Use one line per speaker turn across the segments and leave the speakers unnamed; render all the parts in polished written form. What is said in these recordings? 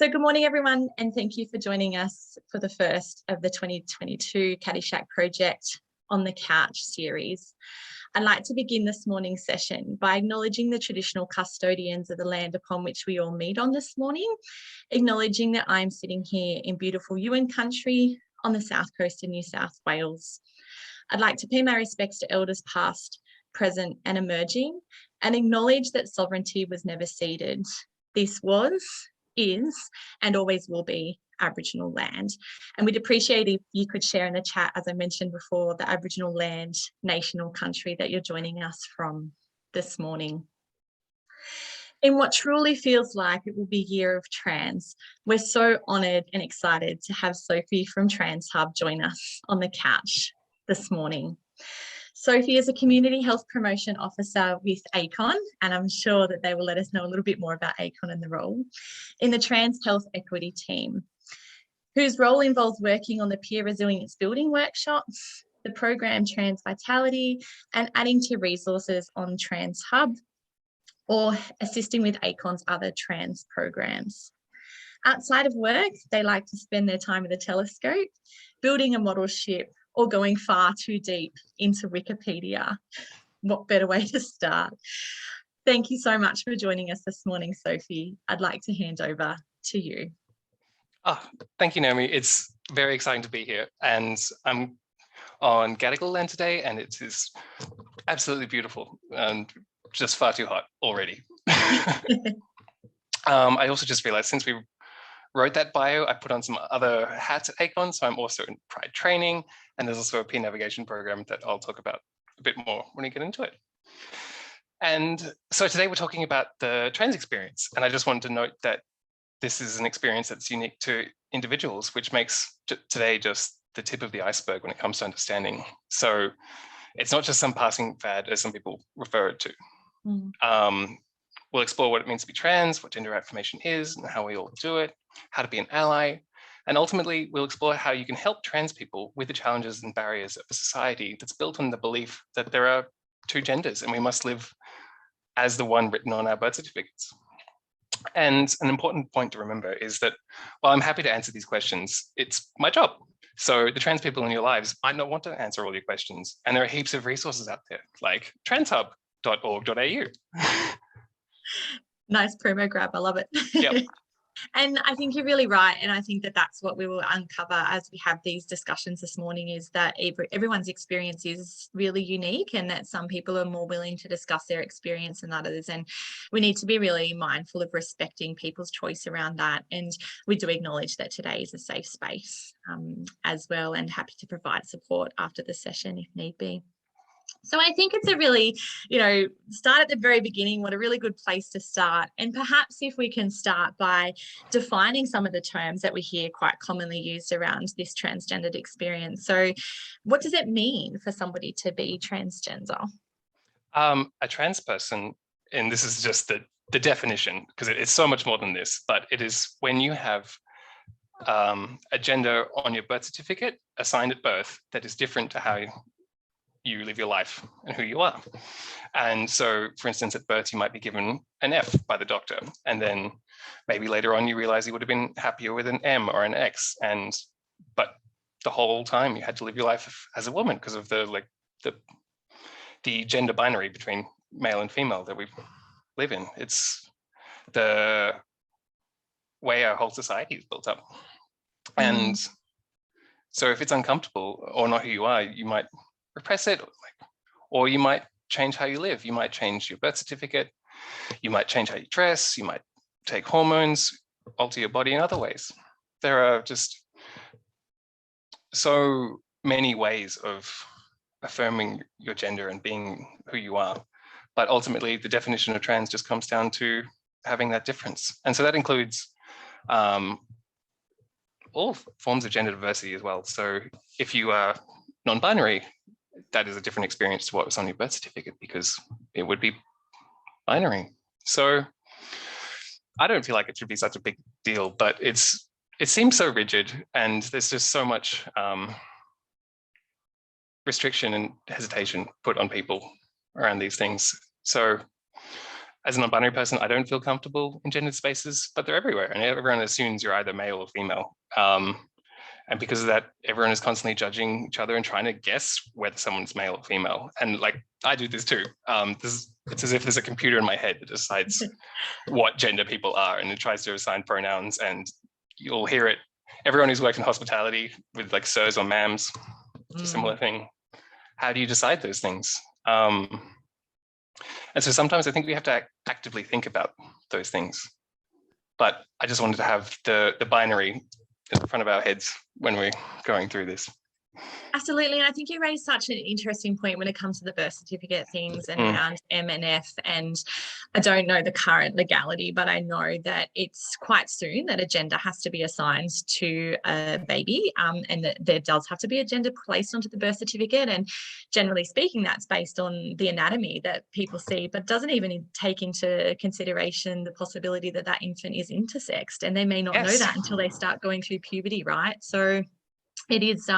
So good morning, everyone, and thank you for joining us for the first of the 2022 Caddyshack Project on the Couch series. I'd like to begin this morning's session by acknowledging the traditional custodians of the land upon which we all meet on this morning, acknowledging that I'm sitting here in beautiful Yuin country on the south coast of New South Wales. I'd like to pay my respects to elders past, present and emerging, and acknowledge that sovereignty was never ceded. This was, is, and always will be Aboriginal land. And we'd appreciate if you could share in the chat, as I mentioned before, the Aboriginal land, nation or country that you're joining us from this morning. In what truly feels like it will be Year of Trans, we're so honoured and excited to have Sophie from TransHub join us on the couch this morning. Sophie is a Community Health Promotion Officer with ACON, and I'm sure that they will let us know a little bit more about ACON and the role, in the Trans Health Equity team, whose role involves working on the peer resilience building workshops, the program Trans Vitality, and adding to resources on TransHub, or assisting with ACON's other trans programs. Outside of work, they like to spend their time with a telescope, building a model ship, or going far too deep into Wikipedia. What better way to start? Thank you so much for joining us this morning, Sophie. I'd like to hand over to you.
Oh, thank you, Naomi. It's very exciting to be here. And I'm on Geographical land today, and it is absolutely beautiful and just far too hot already. I also just realized since we wrote that bio, I put on some other hats at ACON. So I'm also in Pride training, and there's also a peer navigation program that I'll talk about a bit more when we get into it. And so today we're talking about the trans experience. And I just wanted to note that this is an experience that's unique to individuals, which makes today just the tip of the iceberg when it comes to understanding. So it's not just some passing fad, as some people refer it to. We'll explore what it means to be trans, what gender affirmation is, and how we all do it, how to be an ally, and ultimately we'll explore how you can help trans people with the challenges and barriers of a society that's built on the belief that there are two genders and we must live as the one written on our birth certificates. And an important point to remember is that while I'm happy to answer these questions, it's my job. So the trans people in your lives might not want to answer all your questions, and there are heaps of resources out there like transhub.org.au.
Nice promo grab, I love it.
Yep.
And I think you're really right. And I think that that's what we will uncover as we have these discussions this morning, is that everyone's experience is really unique, and that some people are more willing to discuss their experience than others. And we need to be really mindful of respecting people's choice around that. And we do acknowledge that today is a safe space as well, and happy to provide support after the session if need be. So I think it's a really, start at the very beginning, what a really good place to start. And perhaps if we can start by defining some of the terms that we hear quite commonly used around this transgendered experience. So what does it mean for somebody to be transgender?
A trans person, and this is just the definition, because it's so much more than this, but it is when you have a gender on your birth certificate assigned at birth that is different to how you live your life and who you are. And so, for instance, at birth, you might be given an F by the doctor, and then maybe later on you realize you would have been happier with an M or an X. But the whole time you had to live your life as a woman because of the gender binary between male and female that we live in. It's the way our whole society is built up. And so if it's uncomfortable or not who you are, you might repress it, or you might change how you live. You might change your birth certificate, you might change how you dress, you might take hormones, alter your body in other ways. There are just so many ways of affirming your gender and being who you are. But ultimately, the definition of trans just comes down to having that difference. And so that includes all forms of gender diversity as well. So if you are non-binary, that is a different experience to what was on your birth certificate, because it would be binary. So I don't feel like it should be such a big deal, but it seems so rigid, and there's just so much restriction and hesitation put on people around these things. So as a non-binary person, I don't feel comfortable in gendered spaces, but they're everywhere, and everyone assumes you're either male or female. And because of that, everyone is constantly judging each other and trying to guess whether someone's male or female. And like, I do this too. It's as if there's a computer in my head that decides what gender people are, and it tries to assign pronouns. And you'll hear it. Everyone who's worked in hospitality with like sirs or ma'ams, it's a similar thing. How do you decide those things? And so sometimes I think we have to actively think about those things. But I just wanted to have the binary in front of our heads when we're going through this.
Absolutely. And I think you raised such an interesting point when it comes to the birth certificate things and around M and F. And I don't know the current legality, but I know that it's quite soon that a gender has to be assigned to a baby, and that there does have to be a gender placed onto the birth certificate. And generally speaking, that's based on the anatomy that people see, but doesn't even take into consideration the possibility that that infant is intersexed. And they may not know that until they start going through puberty, right? So it is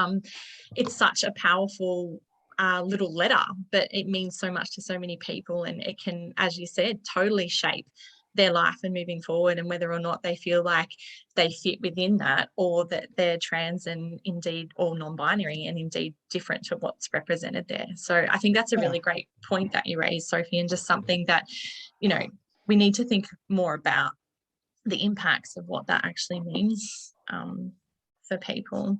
it's such a powerful little letter, but it means so much to so many people, and it can, as you said, totally shape their life and moving forward, and whether or not they feel like they fit within that, or that they're trans and indeed or non-binary and indeed different to what's represented there. So I think that's a really great point that you raised, Sophie, and just something that, you know, we need to think more about the impacts of what that actually means for people.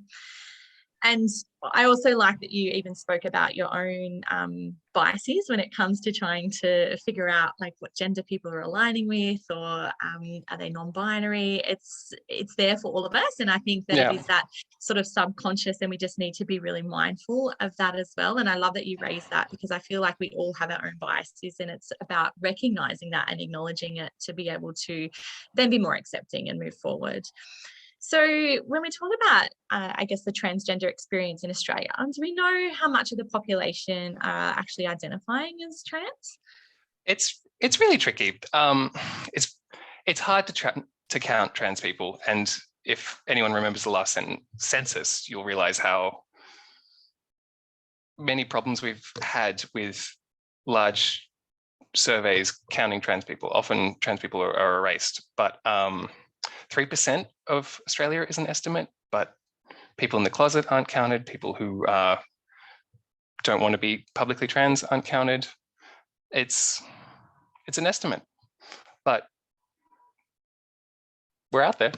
And I also like that you even spoke about your own biases when it comes to trying to figure out like what gender people are aligning with, or are they non-binary? It's there for all of us, and I think that it is that sort of subconscious, and we just need to be really mindful of that as well. And I love that you raised that, because I feel like we all have our own biases, and it's about recognizing that and acknowledging it to be able to then be more accepting and move forward. So when we talk about, I guess, the transgender experience in Australia, do we know how much of the population are actually identifying as trans?
It's really tricky. It's hard to count trans people, and if anyone remembers the last census, you'll realize how many problems we've had with large surveys counting trans people. Often trans people are erased, but 3% of Australia is an estimate, but people in the closet aren't counted. People who don't want to be publicly trans aren't counted. It's an estimate, but we're out there.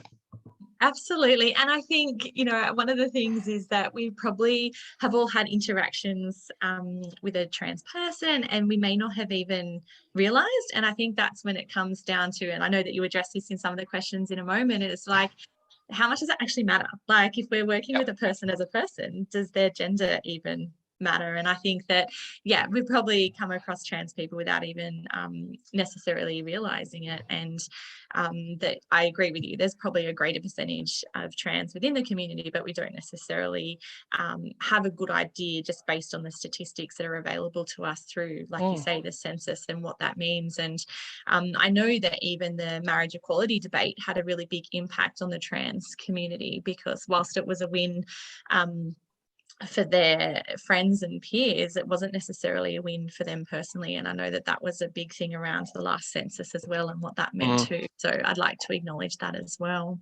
Absolutely. And I think, you know, one of the things is that we probably have all had interactions with a trans person, and we may not have even realized. And I think that's when it comes down to, and I know that you addressed this in some of the questions in a moment, it's like, how much does it actually matter? Like, if we're working with a person as a person, does their gender even matter? And I think that, we've probably come across trans people without even necessarily realizing it. And that I agree with you, there's probably a greater percentage of trans within the community, but we don't necessarily have a good idea just based on the statistics that are available to us through, like you say, the census and what that means. And I know that even the marriage equality debate had a really big impact on the trans community, because whilst it was a win for their friends and peers, it wasn't necessarily a win for them personally. And I know that that was a big thing around the last census as well, and what that meant too. So I'd like to acknowledge that as well.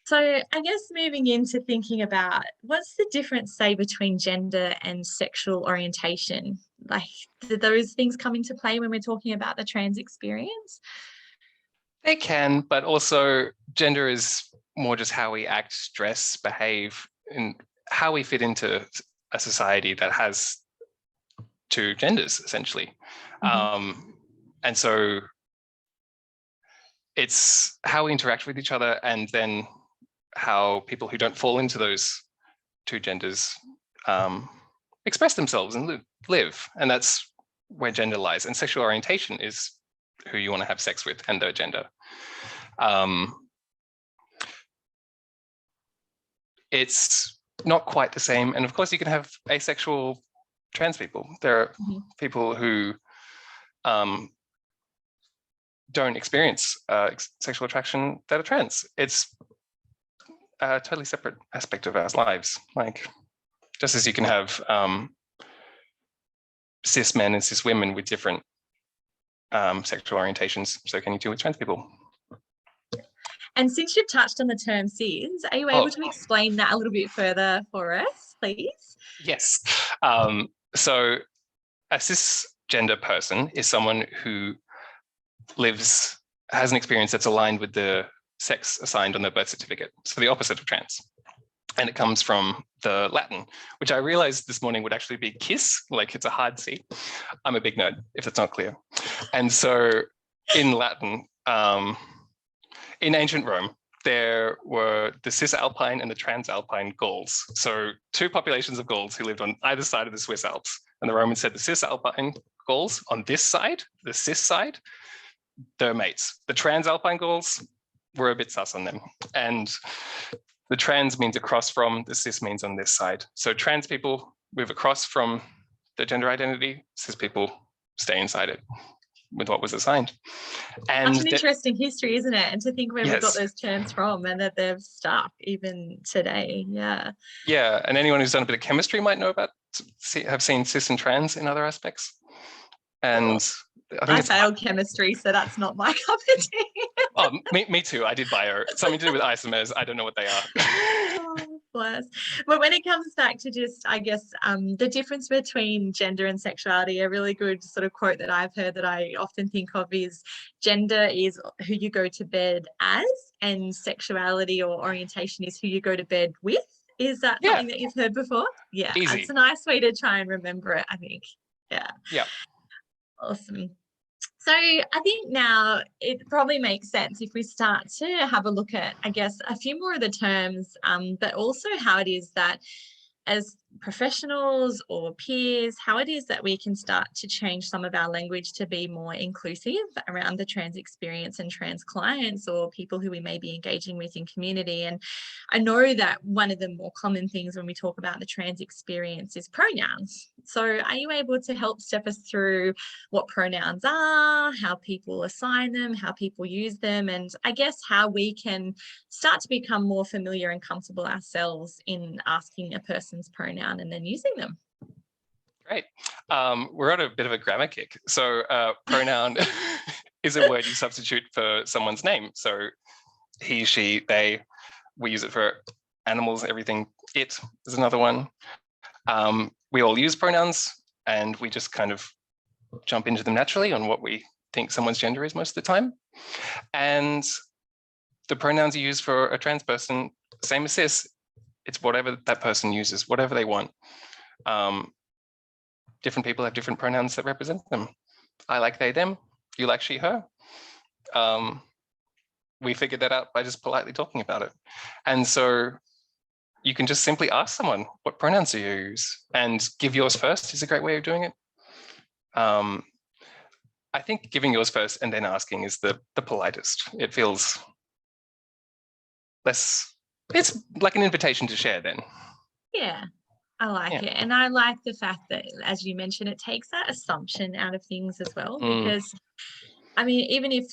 So I guess moving into thinking about what's the difference, say, between gender and sexual orientation? Like, do those things come into play when we're talking about the trans experience?
They can, but also gender is more just how we act, dress, behave, and how we fit into a society that has two genders, essentially. And so it's how we interact with each other, and then how people who don't fall into those two genders express themselves and live. And that's where gender lies. And sexual orientation is who you want to have sex with and their gender. It's not quite the same. And of course, you can have asexual trans people. There are people who don't experience sexual attraction that are trans. It's a totally separate aspect of our lives. Like, just as you can have cis men and cis women with different sexual orientations. So can you do with trans people?
And since you've touched on the term cis, are you able to explain that a little bit further for us, please?
Yes. So a cisgender person is someone who has an experience that's aligned with the sex assigned on their birth certificate. So the opposite of trans. And it comes from the Latin, which I realized this morning would actually be kiss, like it's a hard C. I'm a big nerd, if that's not clear. And so in Latin, in ancient Rome, there were the Cisalpine and the Transalpine Gauls. So two populations of Gauls who lived on either side of the Swiss Alps. And the Romans said the Cisalpine Gauls on this side, the cis side, they're mates. The Transalpine Gauls were a bit sus on them. And the trans means across from, the cis means on this side. So trans people move across from the gender identity, cis people stay inside it with what was assigned. And
such an interesting history, isn't it? And to think where we got those terms from and that they've stuck even today. Yeah.
Yeah, and anyone who's done a bit of chemistry might know about, have seen cis and trans in other aspects. And
I failed chemistry, so that's not my cup of tea.
Oh, me too. I did bio. Something to do with isomers. I don't know what they are.
Oh, bless. But when it comes back to just, I guess, the difference between gender and sexuality, a really good sort of quote that I've heard that I often think of is gender is who you go to bed as, and sexuality or orientation is who you go to bed with. Is that something that you've heard before? Yeah,
easy.
It's a nice way to try and remember it, I think. Yeah.
Yeah.
Awesome. So I think now it probably makes sense if we start to have a look at, I guess, a few more of the terms, but also how it is that as professionals or peers, how it is that we can start to change some of our language to be more inclusive around the trans experience and trans clients or people who we may be engaging with in community. And I know that one of the more common things when we talk about the trans experience is pronouns. So are you able to help step us through what pronouns are, how people assign them, how people use them, and I guess how we can start to become more familiar and comfortable ourselves in asking a person's pronoun and then using them?
Great. We're on a bit of a grammar kick. So pronoun is a word you substitute for someone's name. So he, she, they, we use it for animals, everything. It is another one. We all use pronouns and we just kind of jump into them naturally on what we think someone's gender is most of the time. And the pronouns you use for a trans person, same as cis, it's whatever that person uses, whatever they want. Different people have different pronouns that represent them. I like they, them. You like she, her. We figured that out by just politely talking about it. And so you can just simply ask someone, what pronouns do you use? And give yours first is a great way of doing it. I think giving yours first and then asking is the politest. It feels less, it's like an invitation to share then. Yeah.
I like it. And I like the fact that, as you mentioned, it takes that assumption out of things as well, because I mean, even if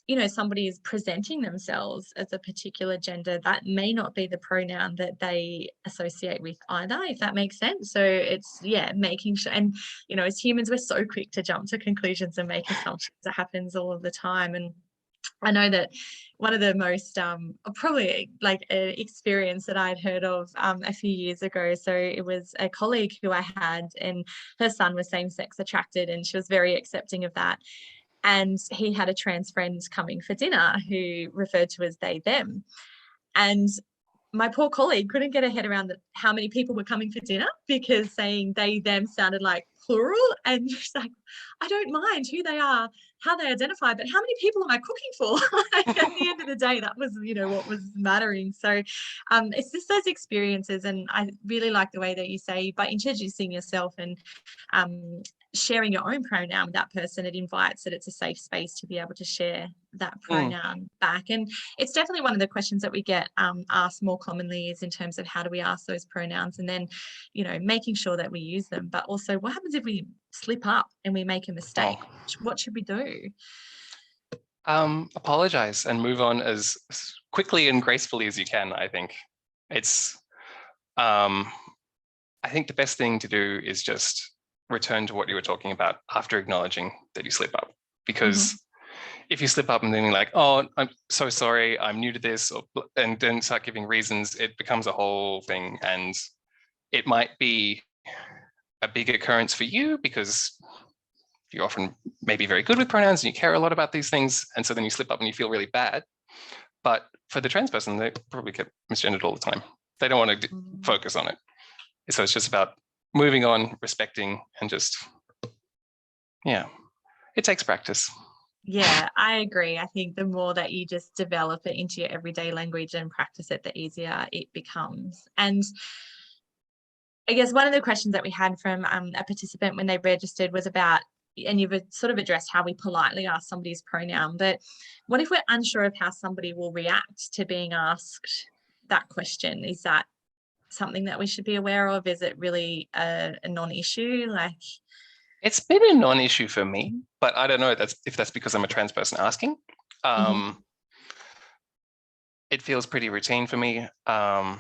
you know, somebody is presenting themselves as a particular gender, that may not be the pronoun that they associate with either, if that makes sense. So it's, making sure, and, you know, as humans, we're so quick to jump to conclusions and make assumptions. That happens all of the time. And I know that one of the most probably like an experience that I'd heard of a few years ago. So it was a colleague who I had, and her son was same-sex attracted, and she was very accepting of that. And he had a trans friend coming for dinner who referred to as they, them. And my poor colleague couldn't get her head around how many people were coming for dinner, because saying they, them sounded like plural. And she's like, I don't mind who they are, how they identify, but how many people am I cooking for? At the end of the day, that was, you know, what was mattering. So it's just those experiences. And I really like the way that you say, by introducing yourself and sharing your own pronoun with that person, it invites that it's a safe space to be able to share that pronoun back. And it's definitely one of the questions that we get asked more commonly, is in terms of how do we ask those pronouns, and then, you know, making sure that we use them, but also what happens if we slip up and we make a mistake? What should we do?
Apologize and move on as quickly and gracefully as you can. I think it's I think the best thing to do is just return to what you were talking about after acknowledging that you slip up. Because if you slip up and then you're like, oh, I'm so sorry, I'm new to this, and then start giving reasons, it becomes a whole thing. And it might be a big occurrence for you because you're often maybe very good with pronouns and you care a lot about these things. And so then you slip up and you feel really bad. But for the trans person, they probably get misgendered all the time. They don't want to focus on it. So it's just about moving on, respecting, and just, yeah, it takes practice.
Yeah, I agree. I think the more that you just develop it into your everyday language and practice it, the easier it becomes. And I guess one of the questions that we had from a participant when they registered was about, and you've sort of addressed how we politely ask somebody's pronoun, but what if we're unsure of how somebody will react to being asked that question? Is that something that we should be aware of? Is it really a non-issue? Like,
it's been a non-issue for me, but I don't know if that's because I'm a trans person asking. It feels pretty routine for me. I've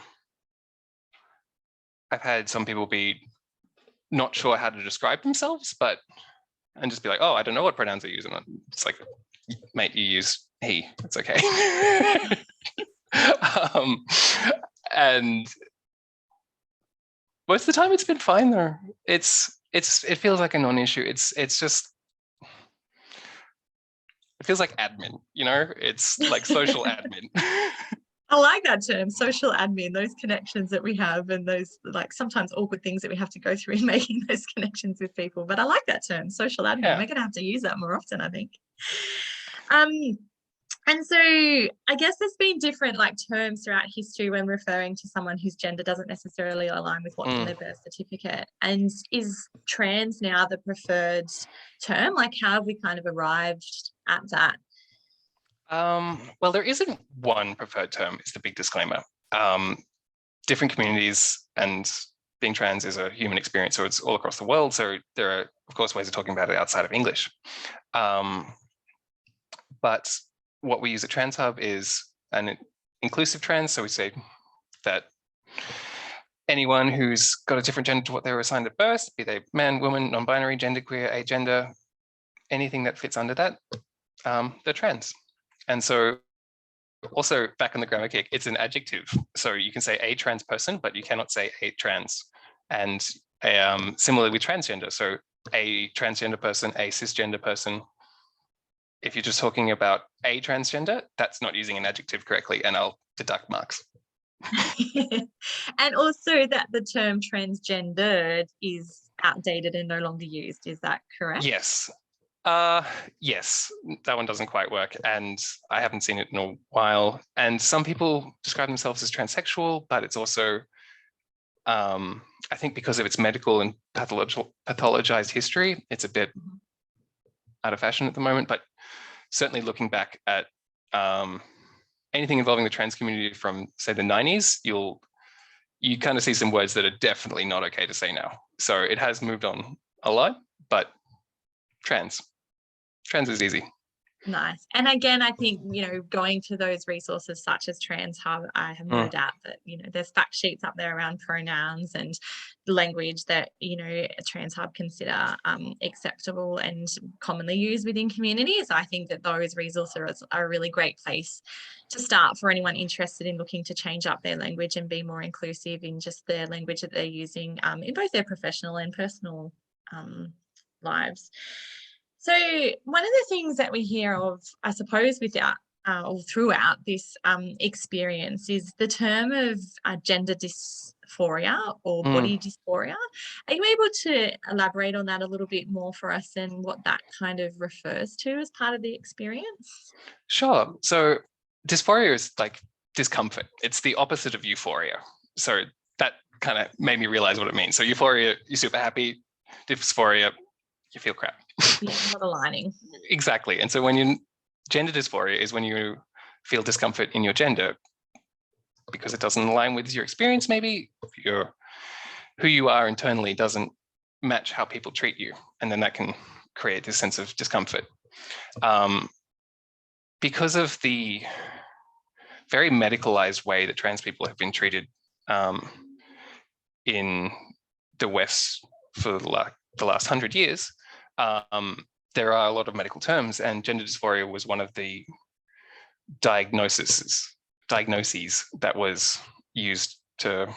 had some people be not sure how to describe themselves, and just be like, oh, I don't know what pronouns I use. And it's like, mate, you use he, it's okay. And most of the time it's been fine though. It feels like a non-issue. It's just, it feels like admin, you know, it's like social admin.
I like that term, social admin, those connections that we have and those like sometimes awkward things that we have to go through in making those connections with people. But I like that term, social admin.
Yeah.
We're going to have to use that more often, I think. And so I guess there's been different like terms throughout history when referring to someone whose gender doesn't necessarily align with what's on their birth certificate. And is trans now the preferred term? Like, how have we kind of arrived at that?
Well, there isn't one preferred term, it's the big disclaimer. Different communities, and being trans is a human experience, so it's all across the world. So there are, of course, ways of talking about it outside of English. But what we use at TransHub is an inclusive trans. So we say that anyone who's got a different gender to what they were assigned at birth, be they man, woman, non-binary, genderqueer, agender, anything that fits under that, they're trans. And so also back on the grammar kick, it's an adjective. So you can say a trans person, but you cannot say a trans. And similarly with transgender. So a transgender person, a cisgender person. If you're just talking about a transgender, that's not using an adjective correctly, and I'll deduct marks.
And also that the term transgendered is outdated and no longer used. Is that correct?
Yes. Yes, that one doesn't quite work, and I haven't seen it in a while. And some people describe themselves as transsexual, but it's also, I think because of its medical and pathologized history, it's a bit out of fashion at the moment. But certainly looking back at anything involving the trans community from, say, the 90s, you kind of see some words that are definitely not okay to say now. So it has moved on a lot, but trans is easy.
Nice. And again, I think, you know, going to those resources such as TransHub, I have no doubt that, you know, there's fact sheets up there around pronouns and language that, you know, TransHub consider acceptable and commonly used within communities. I think that those resources are a really great place to start for anyone interested in looking to change up their language and be more inclusive in just the language that they're using in both their professional and personal lives. So one of the things that we hear of, I suppose, or throughout this experience is the term of gender dysphoria or body dysphoria. Are you able to elaborate on that a little bit more for us and what that kind of refers to as part of the experience?
Sure. So dysphoria is like discomfort. It's the opposite of euphoria. So that kind of made me realize what it means. So euphoria, you're super happy. Dysphoria, you feel crap.
Yeah, not aligning.
Exactly. And so gender dysphoria is when you feel discomfort in your gender because it doesn't align with your experience, maybe who you are internally doesn't match how people treat you. And then that can create this sense of discomfort. Because of the very medicalized way that trans people have been treated in the West for the last 100 years, there are a lot of medical terms, and gender dysphoria was one of the diagnoses that was used to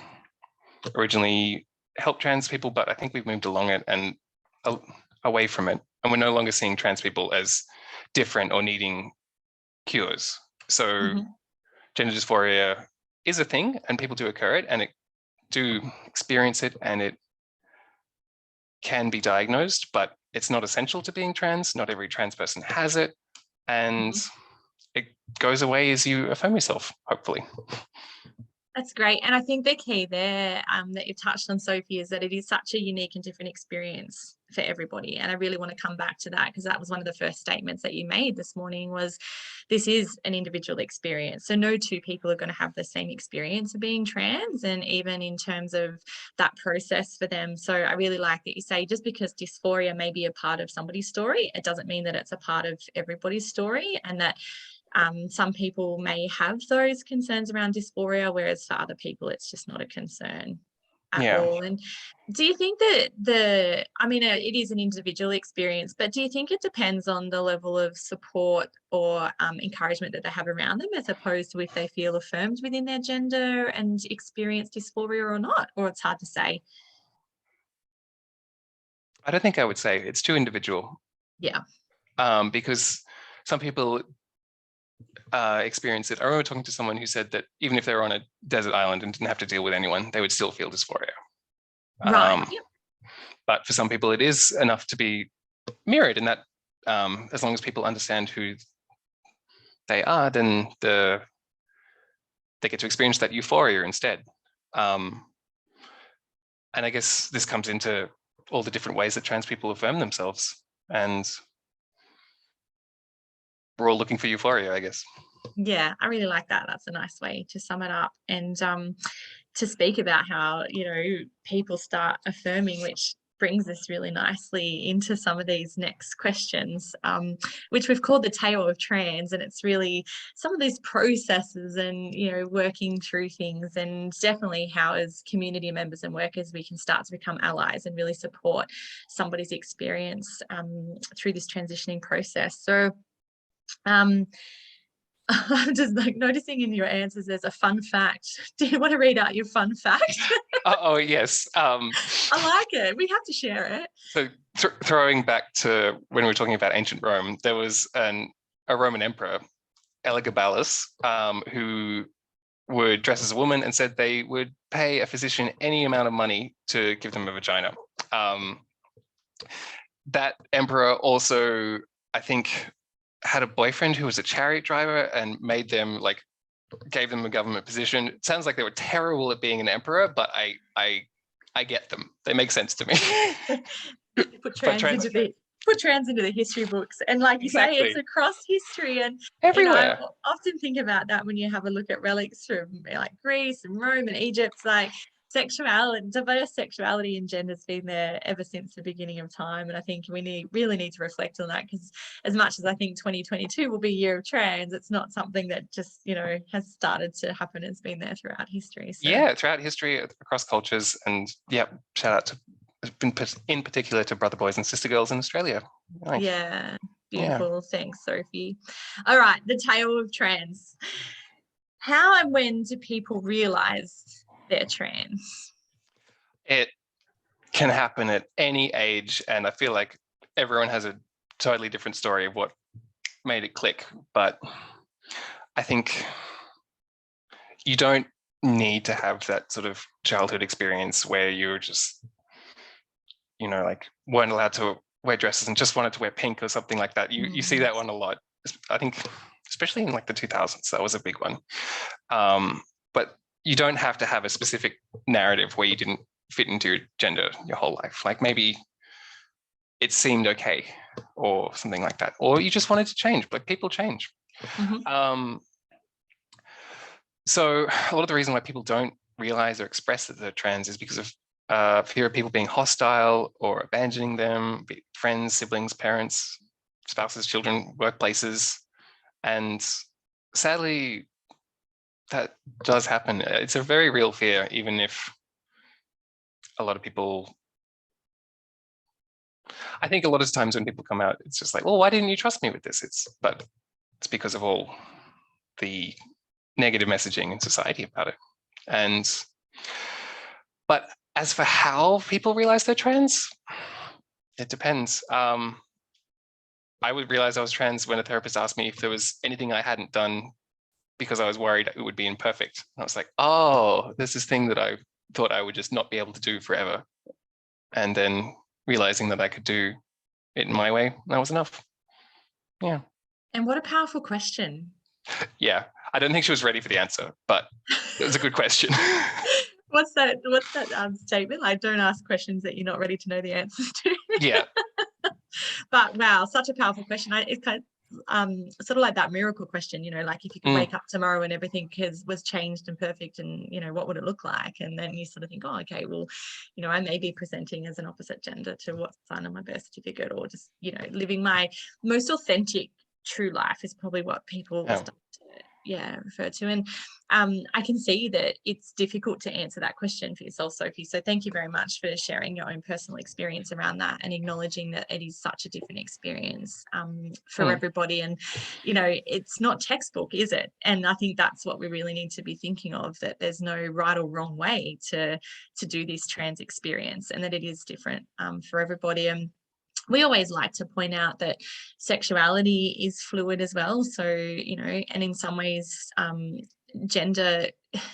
originally help trans people, but I think we've moved along it and away from it. And we're no longer seeing trans people as different or needing cures. So gender dysphoria is a thing, and people do occur it, and it do experience it, and it can be diagnosed, but it's not essential to being trans. Not every trans person has it, and it goes away as you affirm yourself, hopefully.
That's great. And I think the key there that you've touched on, Sophie, is that it is such a unique and different experience for everybody. And I really want to come back to that, because that was one of the first statements that you made this morning, was this is an individual experience. So no two people are going to have the same experience of being trans, and even in terms of that process for them. So I really like that you say, just because dysphoria may be a part of somebody's story, it doesn't mean that it's a part of everybody's story, and that some people may have those concerns around dysphoria, whereas for other people, it's just not a concern at all. And do you think that I mean, it is an individual experience, but do you think it depends on the level of support or encouragement that they have around them, as opposed to if they feel affirmed within their gender and experience dysphoria or not? Or it's hard to say?
I don't think I would say it's too individual.
Yeah.
Because some people experience it. I remember talking to someone who said that even if they were on a desert island and didn't have to deal with anyone, they would still feel dysphoria.
Right.
But for some people, it is enough to be mirrored, and that as long as people understand who they are, then they get to experience that euphoria instead. And I guess this comes into all the different ways that trans people affirm themselves, and we're all looking for euphoria, I guess.
Yeah, I really like that. That's a nice way to sum it up, and to speak about how, you know, people start affirming, which brings us really nicely into some of these next questions, which we've called the tale of trans. And it's really some of these processes and, you know, working through things, and definitely how as community members and workers we can start to become allies and really support somebody's experience through this transitioning process. So I'm just like noticing in your answers there's a fun fact. Do you want to read out your fun fact?
Oh, yes.
I like it. We have to share it.
So throwing back to when we were talking about ancient Rome, there was a Roman emperor, Elagabalus, who would dress as a woman and said they would pay a physician any amount of money to give them a vagina. That emperor also, I think, had a boyfriend who was a chariot driver and made them, like, gave them a government position. It sounds like they were terrible at being an emperor, but I get them. They make sense to me.
Put trans into the history books, and like you say, it's across history, and
everywhere.
You know, I often think about that when you have a look at relics from like Greece and Rome and Egypt. Like sexuality, diverse sexuality and gender's been there ever since the beginning of time, and I think we really need to reflect on that, because as much as I think 2022 will be a year of trans, it's not something that just, you know, has started to happen. It's been there throughout history. So.
Yeah, throughout history, across cultures, and yeah, shout out to, in particular, to brother boys and sister girls in Australia. Nice.
Yeah, beautiful. Yeah. Thanks, Sophie. All right, the tale of trans. How and when do people realise they're trans?
It can happen at any age, and I feel like everyone has a totally different story of what made it click. But I think you don't need to have that sort of childhood experience where you're just, you know, like weren't allowed to wear dresses and just wanted to wear pink or something like that. You see that one a lot. I think especially in like the 2000s, that was a big one. But you don't have to have a specific narrative where you didn't fit into your gender your whole life. Like maybe it seemed okay or something like that, or you just wanted to change. Like people change. So a lot of the reason why people don't realize or express that they're trans is because of fear of people being hostile or abandoning them, be it friends, siblings, parents, spouses, children, workplaces. And sadly, that does happen. It's a very real fear, even if a lot of people I think a lot of times when people come out, it's just like, well, why didn't you trust me with this? But it's because of all the negative messaging in society about it. But as for how people realize they're trans, it depends. I would realize I was trans when a therapist asked me if there was anything I hadn't done because I was worried it would be imperfect. And I was like, oh, there's this thing that I thought I would just not be able to do forever. And then realizing that I could do it in my way, that was enough. Yeah.
And what a powerful question.
Yeah. I don't think she was ready for the answer, but it was a good question.
What's that statement? Like, don't ask questions that you're not ready to know the answers to.
Yeah.
But wow, such a powerful question. It's kind of sort of like that miracle question, you know, like if you could wake up tomorrow and everything was changed and perfect, and you know, what would it look like? And then you sort of think, oh, okay, well, you know, I may be presenting as an opposite gender to what's signed on my birth certificate, or just, you know, living my most authentic true life is probably what people start to refer to. And I can see that it's difficult to answer that question for yourself, Sophie. So thank you very much for sharing your own personal experience around that and acknowledging that it is such a different experience for everybody. And, you know, it's not textbook, is it? And I think that's what we really need to be thinking of, that there's no right or wrong way to do this trans experience, and that it is different for everybody. And we always like to point out that sexuality is fluid as well. So, you know, and in some ways, gender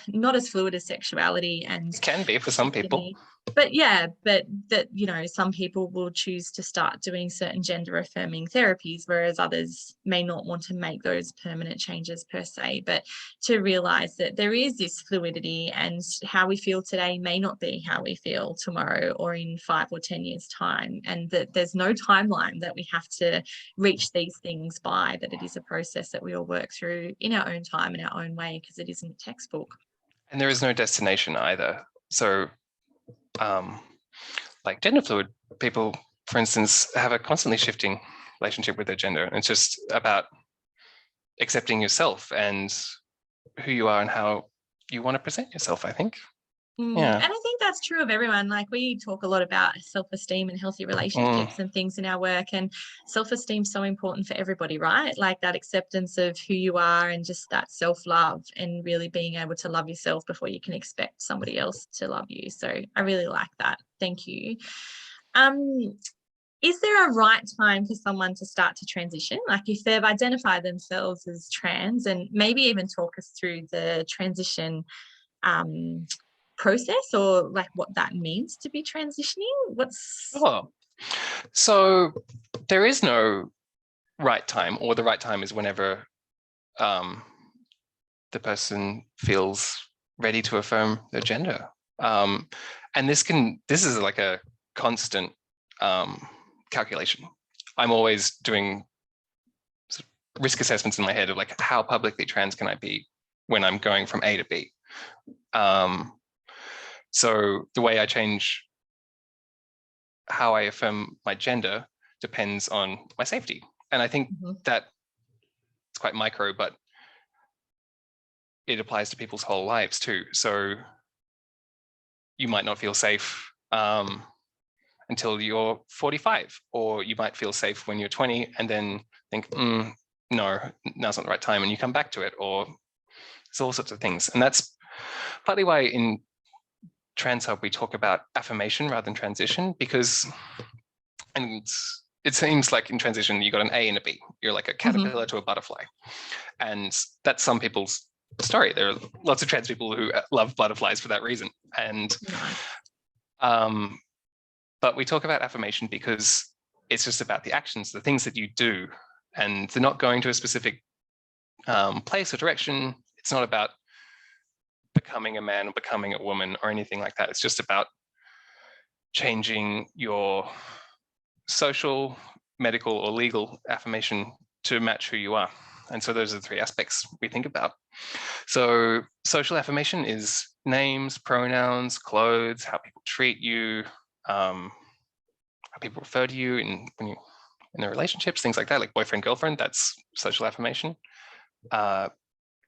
not as fluid as sexuality, and
it can be for some people.
But yeah, but that, you know, some people will choose to start doing certain gender affirming therapies, whereas others may not want to make those permanent changes per se. But to realize that there is this fluidity, and how we feel today may not be how we feel tomorrow or in 5 or 10 years' time, and that there's no timeline that we have to reach these things by, that it is a process that we all work through in our own time, in our own way, because it isn't textbook.
And there is no destination either. So like gender fluid people, for instance, have a constantly shifting relationship with their gender. And it's just about accepting yourself and who you are and how you want to present yourself, I think. Yeah.
And I think that's true of everyone. Like, we talk a lot about self-esteem and healthy relationships and things in our work, and self-esteem is so important for everybody, right? Like that acceptance of who you are and just that self-love, and really being able to love yourself before you can expect somebody else to love you. So I really like that. Thank you. Is there a right time for someone to start to transition? Like if they've identified themselves as trans, and maybe even talk us through the transition process, or like what that means to be transitioning?
So there is no right time, or the right time is whenever the person feels ready to affirm their gender. And this is like a constant calculation. I'm always doing risk assessments in my head of like, how publicly trans can I be when I'm going from A to B? So the way I change how I affirm my gender depends on my safety. And I think that it's quite micro, but it applies to people's whole lives too. So you might not feel safe until you're 45, or you might feel safe when you're 20 and then think, no, now's not the right time, and you come back to it, or it's all sorts of things. And that's partly why in TransHub we talk about affirmation rather than transition, because, and it seems like in transition you got an A and a B. You're like a caterpillar to a butterfly, and that's some people's story. There are lots of trans people who love butterflies for that reason. And but we talk about affirmation because it's just about the actions, the things that you do, and they're not going to a specific place or direction. It's not about becoming a man or becoming a woman or anything like that. It's just about changing your social, medical, or legal affirmation to match who you are. And so those are the 3 aspects we think about. So social affirmation is names, pronouns, clothes, how people treat you, how people refer to you in their relationships, things like that, like boyfriend, girlfriend. That's social affirmation.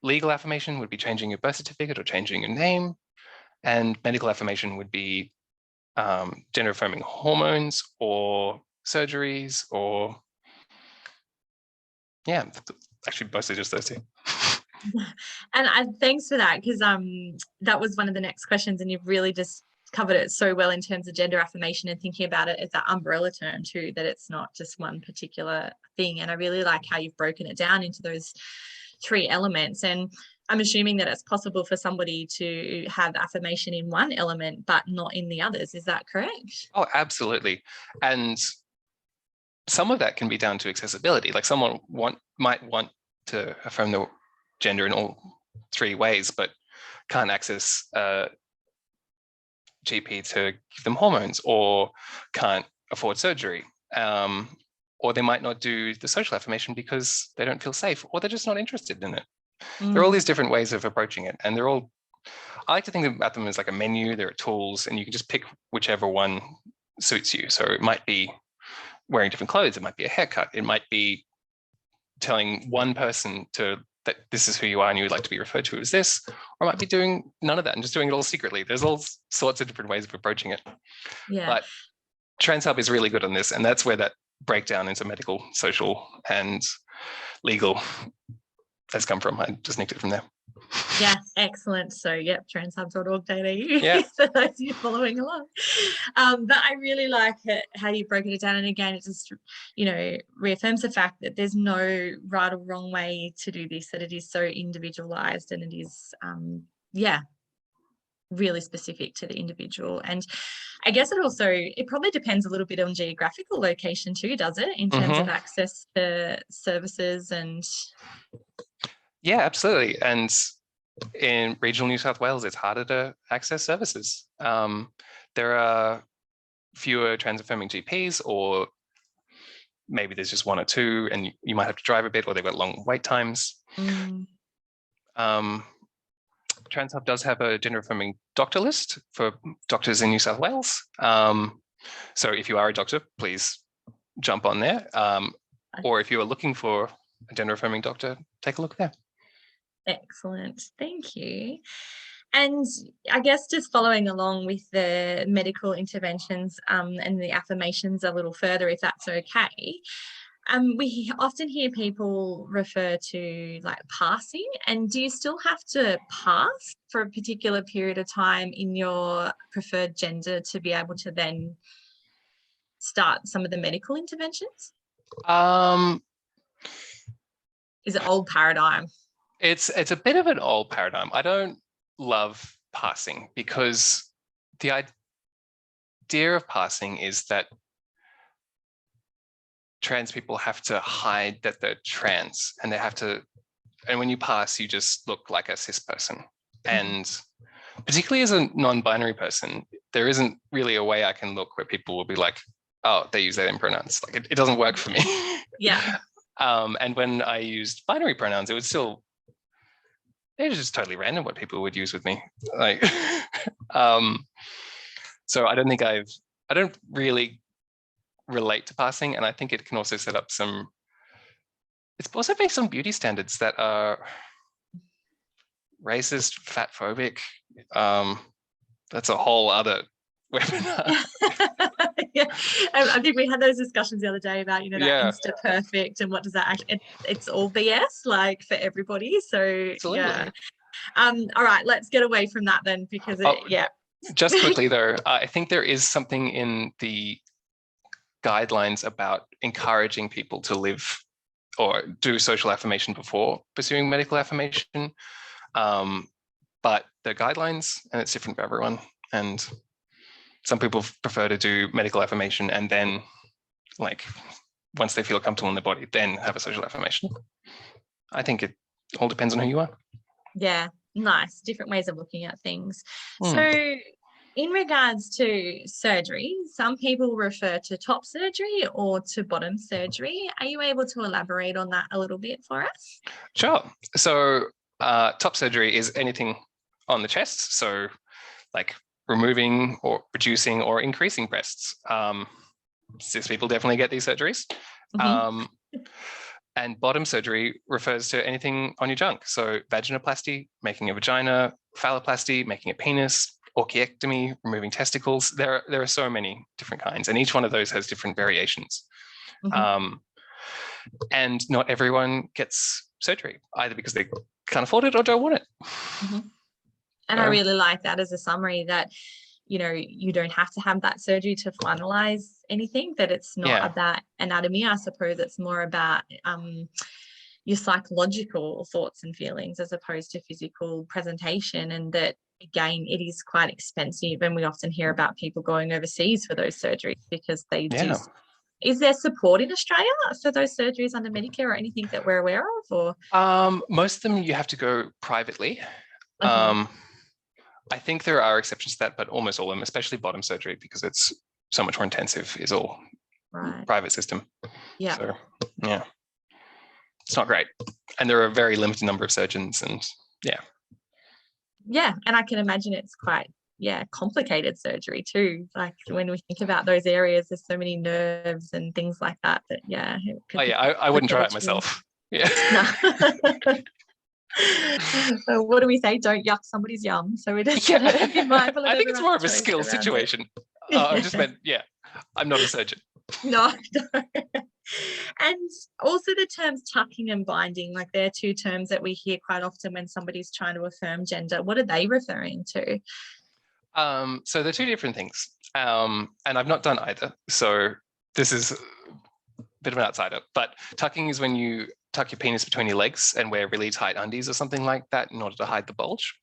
Legal affirmation would be changing your birth certificate or changing your name. And medical affirmation would be gender affirming hormones or surgeries, or yeah, actually mostly just those two.
And thanks for that, because that was one of the next questions, and you've really just covered it so well in terms of gender affirmation and thinking about it as that umbrella term too, that it's not just one particular thing. And I really like how you've broken it down into those 3 elements. And I'm assuming that it's possible for somebody to have affirmation in one element but not in the others. Is that correct?
Oh, absolutely. And some of that can be down to accessibility. Like someone might want to affirm their gender in all 3 ways, but can't access GP to give them hormones, or can't afford surgery, or they might not do the social affirmation because they don't feel safe, or they're just not interested in it. There are all these different ways of approaching it, and they're all, I like to think about them as like a menu. There are tools, and you can just pick whichever one suits you. So it might be wearing different clothes, it might be a haircut, it might be telling one person that this is who you are and you would like to be referred to as this, or might be doing none of that and just doing it all secretly. There's all sorts of different ways of approaching it.
Yeah.
But TransHub is really good on this, and that's where that breakdown into medical, social, and legal has come from. I just nicked it from there.
Yeah, excellent. So, yep, transhub.org.au
Yeah.
for those of you following along. But I really like it, how you've broken it down. And again, it just, reaffirms the fact that there's no right or wrong way to do this, that it is so individualized, and it is, really specific to the individual. And I guess it probably depends a little bit on geographical location too, does it, in terms of access to services and...
Yeah, absolutely. And in regional New South Wales, it's harder to access services. There are fewer trans-affirming GPs, or maybe there's just 1 or 2, and you might have to drive a bit, or they've got long wait times. TransHub does have a gender-affirming doctor list for doctors in New South Wales. So if you are a doctor, please jump on there. Or if you are looking for a gender-affirming doctor, take a look there.
Excellent. Thank you. And I guess just following along with the medical interventions and the affirmations a little further, if that's okay. We often hear people refer to like passing, and do you still have to pass for a particular period of time in your preferred gender to be able to then start some of the medical interventions? Is it old paradigm?
It's a bit of an old paradigm. I don't love passing, because the idea of passing is that trans people have to hide that they're trans, and and when you pass, you just look like a cis person. And particularly as a non-binary person, there isn't really a way I can look where people will be like, oh, they use their pronouns. Like it doesn't work for me.
Yeah.
And when I used binary pronouns, it was just totally random what people would use with me. Like, so I don't really relate to passing. And I think it can also set up it's also based on beauty standards that are racist, fat phobic. That's a whole other webinar.
Yeah, I think we had those discussions the other day about that Insta perfect, and what does that actually, it's all BS, like, for everybody. So absolutely. Yeah. All right, let's get away from that then, because just
quickly though, I think there is something in the guidelines about encouraging people to live or do social affirmation before pursuing medical affirmation, but the guidelines, and it's different for everyone, and some people prefer to do medical affirmation and then, like, once they feel comfortable in their body, then have a social affirmation. I think it all depends on who you are.
Yeah, nice. Different ways of looking at things. So in regards to surgery, some people refer to top surgery or to bottom surgery. Are you able to elaborate on that a little bit for us?
Sure. So top surgery is anything on the chest. So like removing or reducing or increasing breasts. Cis people definitely get these surgeries. And bottom surgery refers to anything on your junk. So vaginoplasty, making a vagina, phalloplasty, making a penis, orchiectomy, removing testicles. There are so many different kinds, and each one of those has different variations. And not everyone gets surgery, either because they can't afford it or don't want it.
And I really like that as a summary, that you don't have to have that surgery to finalize anything, that it's not about anatomy. I suppose it's more about your psychological thoughts and feelings as opposed to physical presentation, and that, again, it is quite expensive, and we often hear about people going overseas for those surgeries because they do. Is there support in Australia for those surgeries under Medicare or anything that we're aware of? Or
most of them you have to go privately. I think there are exceptions to that, but almost all of them, especially bottom surgery, because it's so much more intensive, is all private system. So it's not great, and there are a very limited number of surgeons, and
and I can imagine it's quite complicated surgery too. Like when we think about those areas, there's so many nerves and things like that. But
I wouldn't try it myself.
So what do we say? Don't yuck somebody's yum. So we just gotta be mindful of
I think it's more of a skill situation. I just meant, I'm not a surgeon.
No. And also the terms tucking and binding, like they're two terms that we hear quite often when somebody's trying to affirm gender. What are they referring to?
So they're two different things. And I've not done either. So this is a bit of an outsider, but tucking is when you tuck your penis between your legs and wear really tight undies or something like that in order to hide the bulge.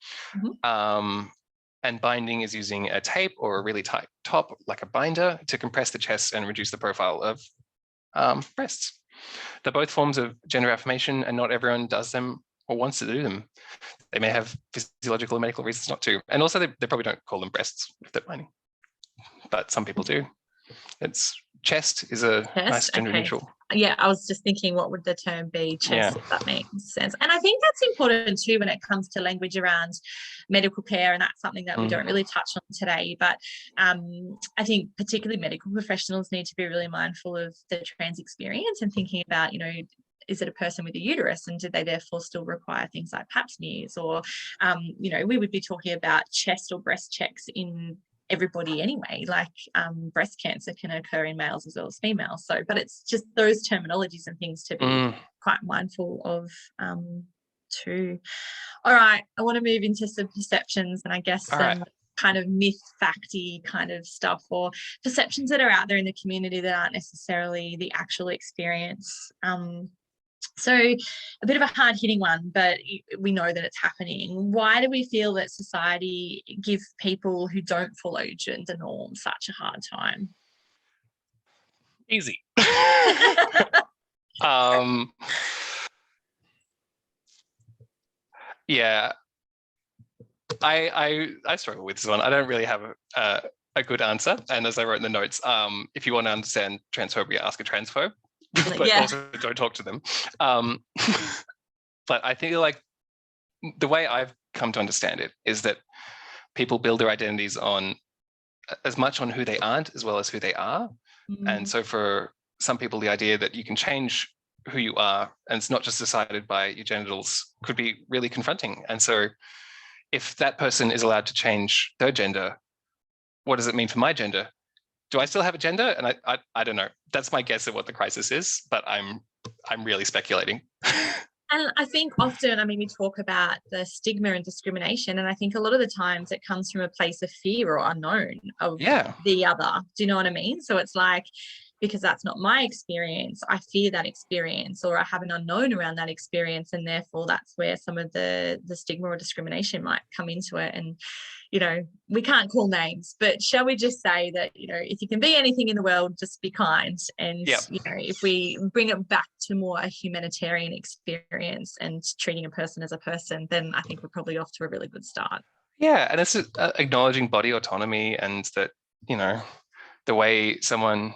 And binding is using a tape or a really tight top, like a binder, to compress the chest and reduce the profile of breasts. They're both forms of gender affirmation, and not everyone does them or wants to do them. They may have physiological or medical reasons not to. And also they probably don't call them breasts if they're binding, but some people do. It's chest is a nice gender neutral.
I was just thinking, what would the term be? Chest, if that makes sense. And I think that's important too when it comes to language around medical care, and that's something that we don't really touch on today. But I think particularly medical professionals need to be really mindful of the trans experience and thinking about, is it a person with a uterus, and do they therefore still require things like pap smears? Or, we would be talking about chest or breast checks in everybody anyway, like breast cancer can occur in males as well as females. So, but it's just those terminologies and things to be quite mindful of too. All right, I want to move into some perceptions and I guess some kind of myth facty kind of stuff, or perceptions that are out there in the community that aren't necessarily the actual experience. So a bit of a hard-hitting one, but we know that it's happening. Why do we feel that society gives people who don't follow gender norms such a hard time?
Easy. I struggle with this one. I don't really have a good answer. And as I wrote in the notes, if you want to understand transphobia, ask a transphobe. But also don't talk to them. But I feel like the way I've come to understand it is that people build their identities on as much on who they aren't as well as who they are. And so for some people, the idea that you can change who you are and it's not just decided by your genitals could be really confronting. And so if that person is allowed to change their gender, what does it mean for my gender? Do I still have a gender? And I don't know. That's my guess at what the crisis is, but I'm really speculating.
And I think often, we talk about the stigma and discrimination, and I think a lot of the times it comes from a place of fear or unknown of the other. Do you know what I mean? So it's like, because that's not my experience, I fear that experience, or I have an unknown around that experience, and therefore that's where some of the stigma or discrimination might come into it. And we can't call names, but shall we just say that, if you can be anything in the world, just be kind. And, if we bring it back to more a humanitarian experience and treating a person as a person, then I think we're probably off to a really good start.
Yeah. And it's acknowledging body autonomy, and that, the way someone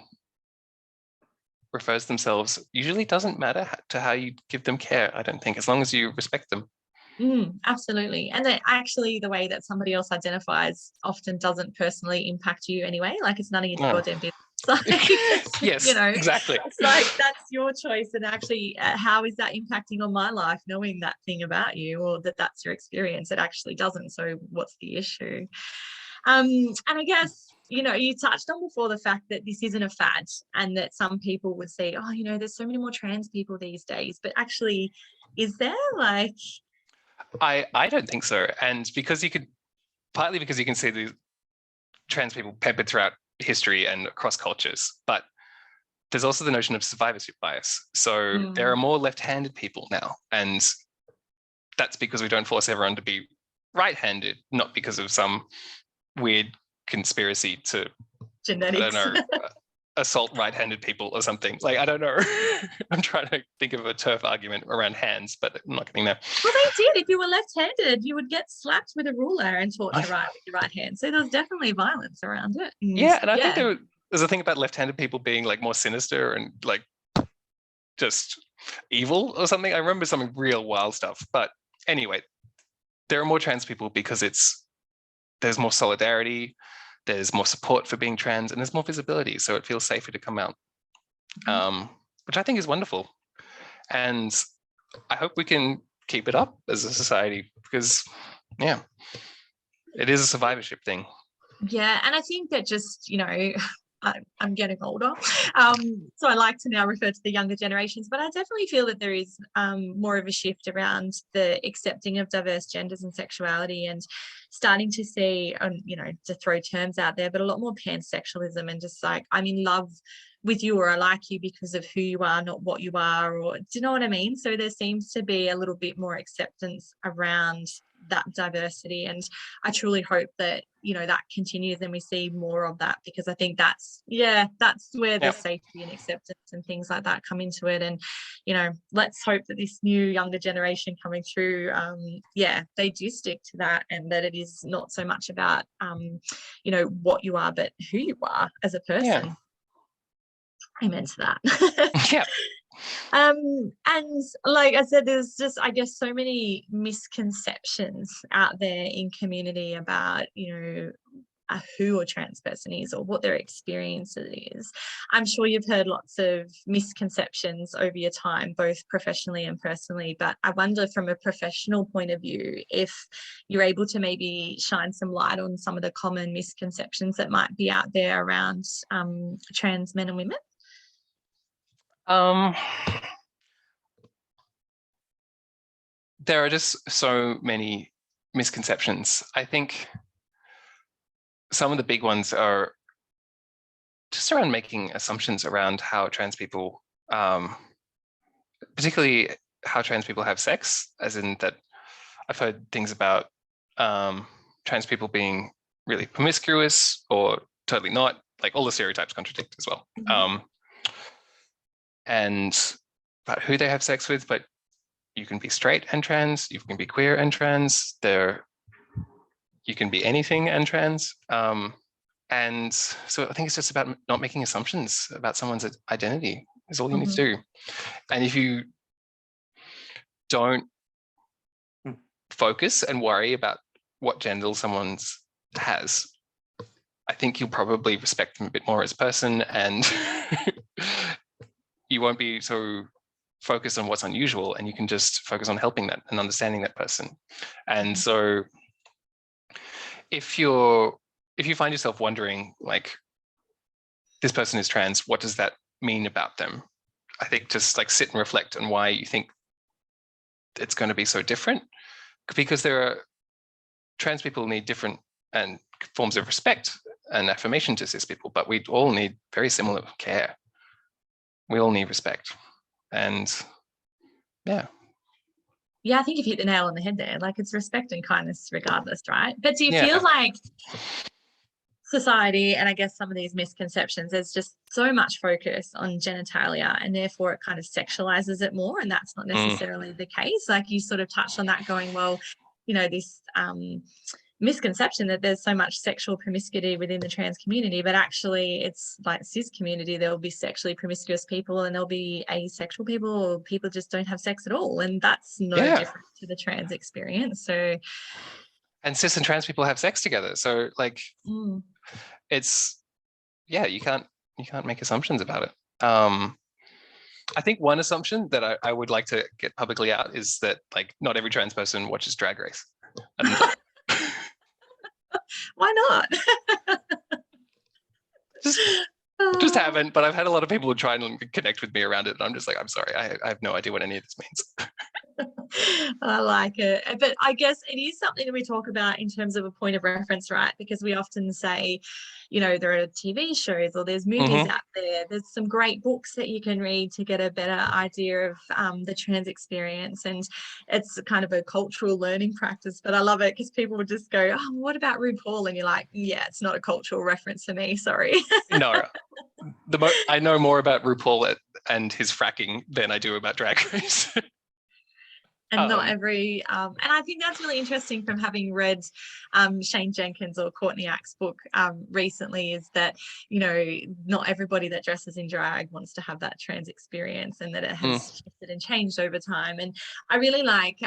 refers themselves usually doesn't matter to how you give them care, I don't think, as long as you respect them.
Absolutely. And that actually the way that somebody else identifies often doesn't personally impact you anyway. Like, it's none of your goddamn business. Like,
yes, exactly.
It's like, that's your choice. And actually, how is that impacting on my life, knowing that thing about you, or that's your experience? It actually doesn't. So what's the issue? And I guess, you know, you touched on before the fact that this isn't a fad, and that some people would say, oh, you know, there's so many more trans people these days, but actually, is there? Like,
I don't think so. And partly because you can see the trans people peppered throughout history and across cultures, but there's also the notion of survivorship bias. So there are more left-handed people now, and that's because we don't force everyone to be right-handed, not because of some weird conspiracy to,
genetics.
I don't know, assault right-handed people or something. Like, I don't know. I'm trying to think of a turf argument around hands, but I'm not getting there.
Well, they did. If you were left-handed, you would get slapped with a ruler and taught to write with your right hand. So there was definitely violence around it.
And I think there's a thing about left-handed people being like more sinister and like just evil or something. I remember some real wild stuff. But anyway, there are more trans people because there's more solidarity, there's more support for being trans, and there's more visibility. So it feels safer to come out, which I think is wonderful. And I hope we can keep it up as a society, because it is a survivorship thing.
Yeah, and I think that just, you know, I'm getting older, so I like to now refer to the younger generations, but I definitely feel that there is more of a shift around the accepting of diverse genders and sexuality, and starting to see, you know, to throw terms out there, but a lot more pansexualism, and just like, I'm in love with you, or I like you because of who you are, not what you are, or do you know what I mean? So there seems to be a little bit more acceptance around that diversity, and I truly hope that, you know, that continues and we see more of that, because I think that's where the safety and acceptance and things like that come into it. And, you know, let's hope that this new younger generation coming through, they do stick to that, and that it is not so much about you know, what you are, but who you are as a person. Amen to that. And like I said, there's just, I guess, so many misconceptions out there in community about, you know, who a trans person is or what their experience is. I'm sure you've heard lots of misconceptions over your time, both professionally and personally, but I wonder, from a professional point of view, if you're able to maybe shine some light on some of the common misconceptions that might be out there around trans men and women.
There are just so many misconceptions. I think some of the big ones are just around making assumptions around how trans people, particularly how trans people have sex, as in that I've heard things about trans people being really promiscuous or totally not, like all the stereotypes contradict as well. And about who they have sex with, but you can be straight and trans, you can be queer and trans, you can be anything and trans. And so I think it's just about not making assumptions about someone's identity is all you need to do. And if you don't focus and worry about what gender someone has, I think you'll probably respect them a bit more as a person, and you won't be so focused on what's unusual, and you can just focus on helping that and understanding that person. And so if you find yourself wondering, like, this person is trans, what does that mean about them? I think just like sit and reflect on why you think it's going to be so different, because trans people need different and forms of respect and affirmation to cis people, but we all need very similar care. We all need respect. And I
think you've hit the nail on the head there. Like, it's respect and kindness regardless, right? But do you feel like society, and I guess some of these misconceptions, there's just so much focus on genitalia, and therefore it kind of sexualizes it more, and that's not necessarily the case? Like, you sort of touched on that, going, well, you know, this misconception that there's so much sexual promiscuity within the trans community, but actually it's like cis community, there'll be sexually promiscuous people and there'll be asexual people, or people just don't have sex at all, and that's no different to the trans experience. So, and
cis and trans people have sex together, so like it's you can't make assumptions about it. I think one assumption that I would like to get publicly out is that, like, not every trans person watches Drag Race.
Why not?
Just haven't, but I've had a lot of people who try and connect with me around it, and I'm just like, I'm sorry, I have no idea what any of this means.
I like it. But I guess it is something that we talk about in terms of a point of reference, right? Because we often say, there are TV shows or there's movies out there. There's some great books that you can read to get a better idea of the trans experience. And it's kind of a cultural learning practice. But I love it because people would just go, oh, what about RuPaul? And you're like, yeah, it's not a cultural reference for me. Sorry.
No, I know more about RuPaul and his fracking than I do about Drag Race.
And not every, and I think that's really interesting from having read Shane Jenkins or Courtney Ack's book recently, is that, not everybody that dresses in drag wants to have that trans experience, and that it has shifted and changed over time. And I really like,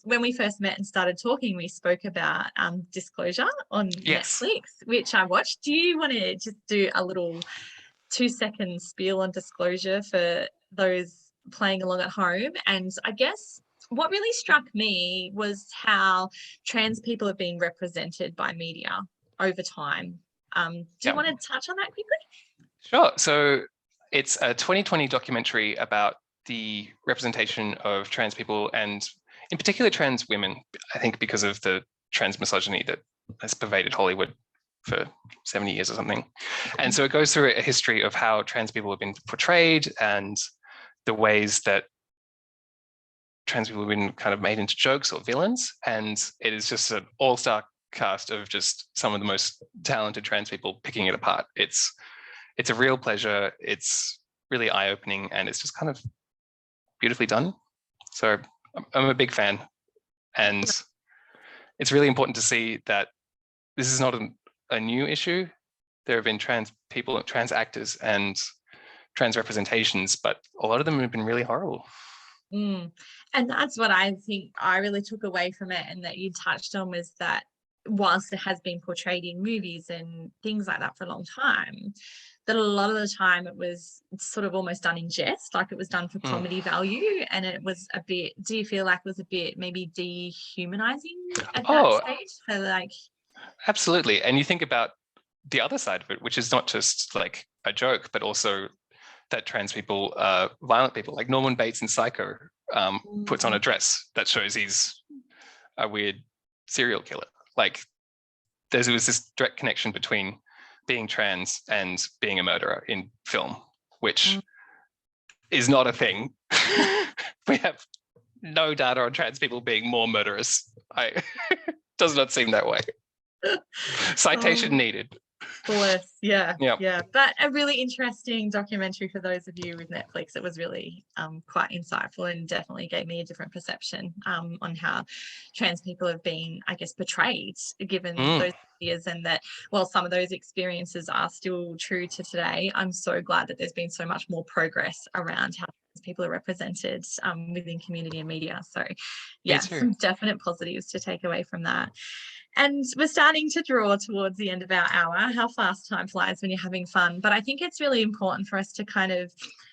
when we first met and started talking, we spoke about Disclosure on Netflix, which I watched. Do you want to just do a little 2-second spiel on Disclosure for those playing along at home? And I guess what really struck me was how trans people have been represented by media over time. Do you want to touch on that quickly?
Sure. So it's a 2020 documentary about the representation of trans people, and in particular trans women, I think because of the trans misogyny that has pervaded Hollywood for 70 years or something. And so it goes through a history of how trans people have been portrayed and the ways that trans people have been kind of made into jokes or villains. And it is just an all-star cast of just some of the most talented trans people picking it apart. It's a real pleasure. It's really eye-opening, and it's just kind of beautifully done. So I'm a big fan, and it's really important to see that this is not a new issue. There have been trans people, trans actors, and trans representations, but a lot of them have been really horrible.
And that's what I think I really took away from it, and that you touched on, was that whilst it has been portrayed in movies and things like that for a long time, that a lot of the time it was sort of almost done in jest, like it was done for comedy value, and it was a bit, do you feel like it was a bit maybe dehumanizing at that stage? So like,
absolutely. And you think about the other side of it, which is not just like a joke, but also that trans people are violent people. Like Norman Bates in Psycho puts on a dress that shows he's a weird serial killer. Like there was this direct connection between being trans and being a murderer in film, which is not a thing. We have no data on trans people being more murderous. Does not seem that way. Citation needed.
Bless, yeah. But a really interesting documentary for those of you with Netflix. It was really quite insightful, and definitely gave me a different perception on how trans people have been, I guess, portrayed, given those ideas, and that while some of those experiences are still true to today, I'm so glad that there's been so much more progress around how people are represented within community and media. So yeah, some definite positives to take away from that. And we're starting to draw towards the end of our hour. How fast time flies when you're having fun. But I think it's really important for us to kind of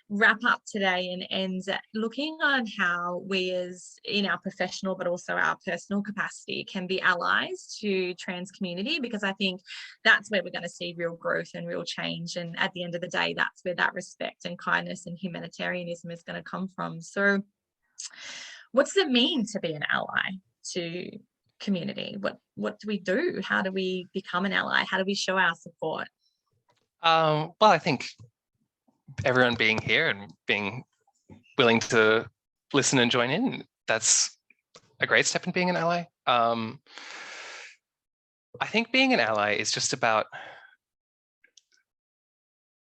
wrap up today and end looking on how we, as in our professional but also our personal capacity, can be allies to trans community, because I think that's where we're going to see real growth and real change. And at the end of the day, that's where that respect and kindness and humanitarianism is going to come from. So what does it mean to be an ally to community? What do we do? How do we become an ally? How do we show our support?
Well, I think everyone being here and being willing to listen and join in, that's a great step in being an ally. I think being an ally is just about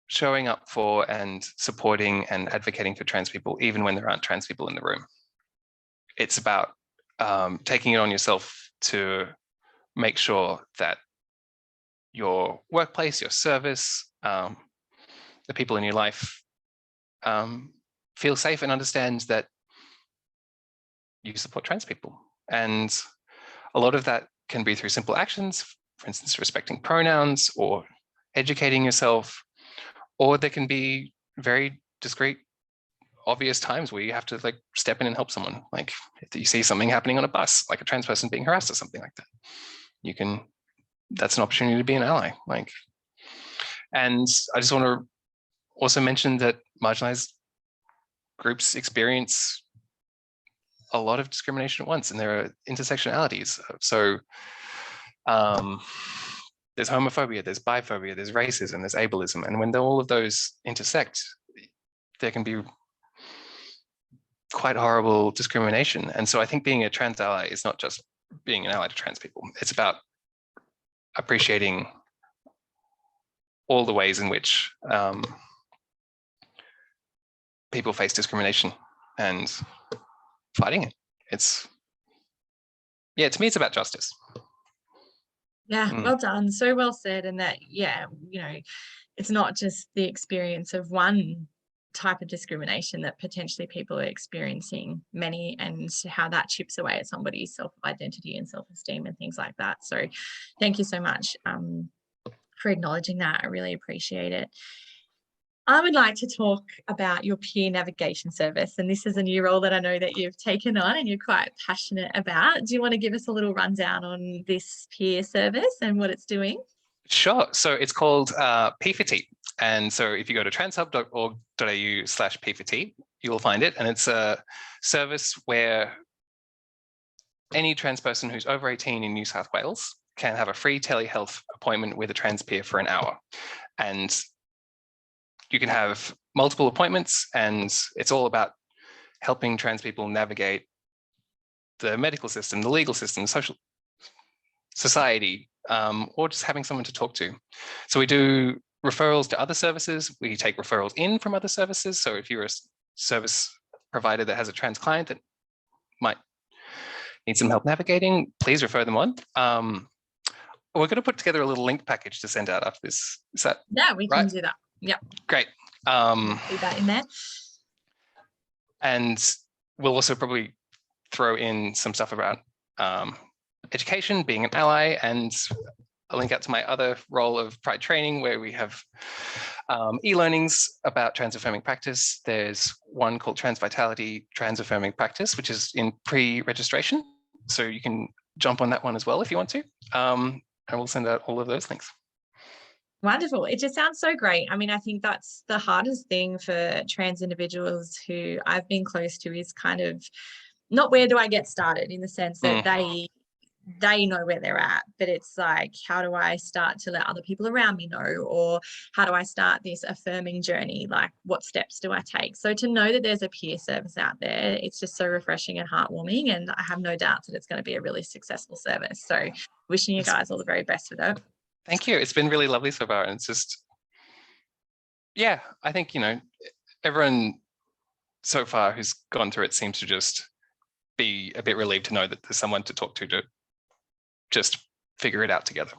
showing up for and supporting and advocating for trans people, even when there aren't trans people in the room. It's about taking it on yourself to make sure that your workplace, your service, the people in your life feel safe and understand that you support trans people. And a lot of that can be through simple actions, for instance, respecting pronouns or educating yourself, or there can be very discreet, obvious times where you have to like step in and help someone. Like if you see something happening on a bus, like a trans person being harassed or something like that, you can that's an opportunity to be an ally. And I just want to also mention that marginalized groups experience a lot of discrimination at once, and there are intersectionalities. So there's homophobia, there's biphobia, there's racism, there's ableism. And when all of those intersect, there can be quite horrible discrimination. And so I think being a trans ally is not just being an ally to trans people. It's about appreciating all the ways in which people face discrimination and fighting it. To me, it's about justice.
Yeah, well done. So well said. And that, it's not just the experience of one type of discrimination, that potentially people are experiencing many, and how that chips away at somebody's self-identity and self-esteem and things like that. So thank you so much for acknowledging that. I really appreciate it. I would like to talk about your peer navigation service, and this is a new role that I know that you've taken on and you're quite passionate about. Do you want to give us a little rundown on this peer service and what it's doing?
Sure. So it's called P4T. And so if you go to transhub.org.au/P4T, you will find it. And it's a service where any trans person who's over 18 in New South Wales can have a free telehealth appointment with a trans peer for an hour. And you can have multiple appointments, and it's all about helping trans people navigate the medical system, the legal system, social society, or just having someone to talk to. So we do referrals to other services. We take referrals in from other services. So if you're a service provider that has a trans client that might need some help navigating, please refer them on. We're going to put together a little link package to send out after this. Is that
Yeah, we can do that. Yep.
Great.
See that in there.
And we'll also probably throw in some stuff about education, being an ally, and a link out to my other role of Pride Training, where we have e-learnings about trans affirming practice. There's one called Trans Vitality Trans Affirming Practice, which is in pre-registration. So you can jump on that one as well if you want to. And we'll send out all of those links.
Wonderful. It just sounds so great. I mean, I think that's the hardest thing for trans individuals who I've been close to, is kind of not where do I get started, in the sense that they know where they're at, but it's like, how do I start to let other people around me know, or how do I start this affirming journey? Like, what steps do I take? So to know that there's a peer service out there, it's just so refreshing and heartwarming, and I have no doubts that it's going to be a really successful service. So wishing you guys all the very best with it.
Thank you. It's been really lovely so far. And it's just, I think, everyone so far who's gone through it seems to just be a bit relieved to know that there's someone to talk to just figure it out together.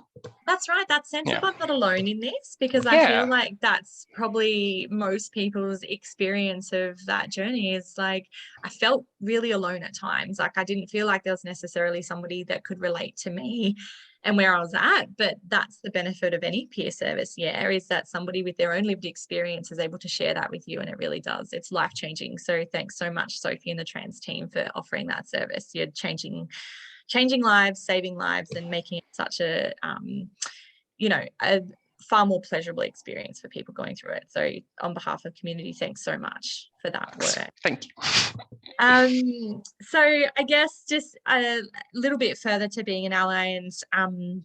That's right. That sense of I'm not alone in this, because I feel like that's probably most people's experience of that journey, is like, I felt really alone at times. Like, I didn't feel like there was necessarily somebody that could relate to me and where I was at. But that's the benefit of any peer service, is that somebody with their own lived experience is able to share that with you, and it really does. It's life-changing. So thanks so much, Sophie and the trans team, for offering that service. You're changing lives, saving lives, and making it such a far more pleasurable experience for people going through it. So on behalf of the community, thanks so much for that work.
Thank you.
So I guess just a little bit further to being an ally, and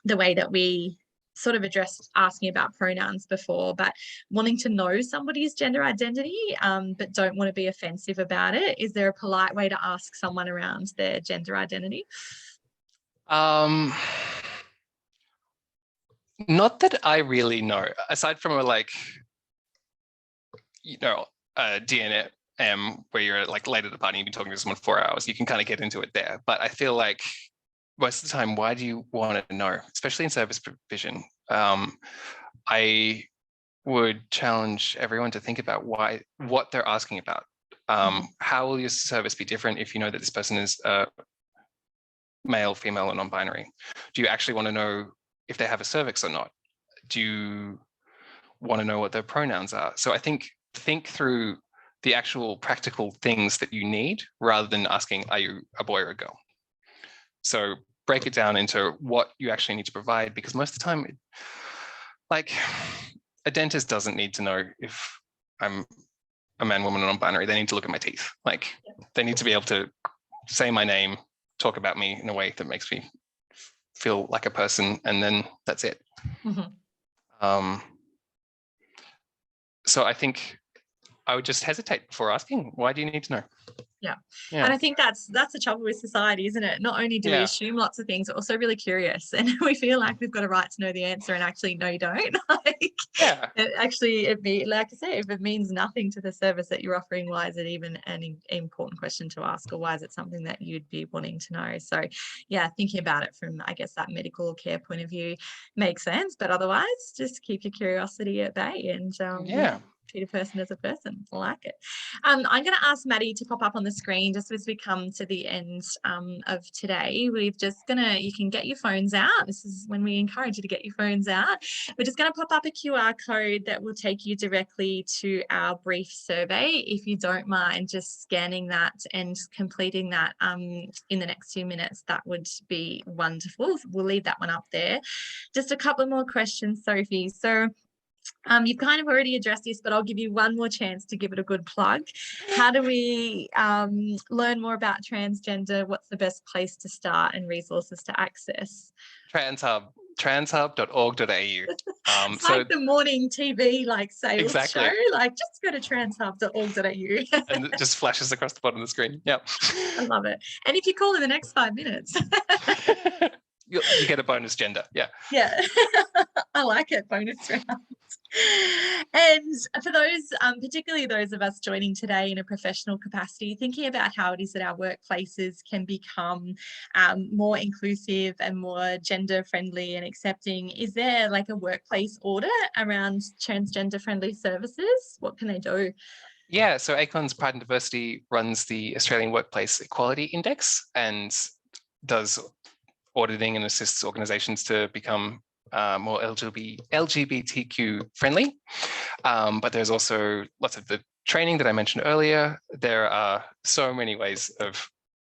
the way that we sort of addressed asking about pronouns before, but wanting to know somebody's gender identity, but don't want to be offensive about it. Is there a polite way to ask someone around their gender identity?
Not that I really know, aside from a DNM where you're like late at the party, you've been talking to someone 4 hours, you can kind of get into it there. But I feel like most of the time, why do you want to know, especially in service provision? I would challenge everyone to think about what they're asking about. How will your service be different if you know that this person is male, female, or non-binary? Do you actually want to know if they have a cervix or not? Do you want to know what their pronouns are? So I think through the actual practical things that you need, rather than asking, are you a boy or a girl? So break it down into what you actually need to provide, because most of the time, like a dentist doesn't need to know if I'm a man, woman, or non-binary. They need to look at my teeth. Like they need to be able to say my name, talk about me in a way that makes me feel like a person, and then that's it. So I think I would just hesitate before asking, why do you need to know?
Yeah. And I think that's the trouble with society, isn't it? Not only do we assume lots of things, we're also really curious, and we feel like we've got a right to know the answer, and actually, no, you don't. Like, like I say, if it means nothing to the service that you're offering, why is it even an important question to ask, or why is it something that you'd be wanting to know? So yeah, thinking about it from, I guess, that medical care point of view makes sense, but otherwise just keep your curiosity at bay and treat a person as a person. I like it. I'm going to ask Maddie to pop up on the screen just as we come to the end of today. You can get your phones out. This is when we encourage you to get your phones out. We're just going to pop up a QR code that will take you directly to our brief survey. If you don't mind just scanning that and completing that in the next few minutes, that would be wonderful. We'll leave that one up there. Just a couple more questions, Sophie. So you've kind of already addressed this, but I'll give you one more chance to give it a good plug. How do we learn more about transgender? What's the best place to start and resources to access?
TransHub, transhub.org.au.
It's like the morning TV sales show. Just go to transhub.org.au.
And it just flashes across the bottom of the screen. Yeah.
I love it. And if you call in the next 5 minutes.
You get a bonus gender. Yeah.
Yeah. I like it. Bonus round. And for those, particularly those of us joining today in a professional capacity, thinking about how it is that our workplaces can become more inclusive and more gender friendly and accepting, is there a workplace audit around transgender friendly services? What can they do?
Yeah, so ACON's Pride and Diversity runs the Australian Workplace Equality Index and does auditing and assists organizations to become more LGBTQ friendly. But there's also lots of the training that I mentioned earlier. There are so many ways of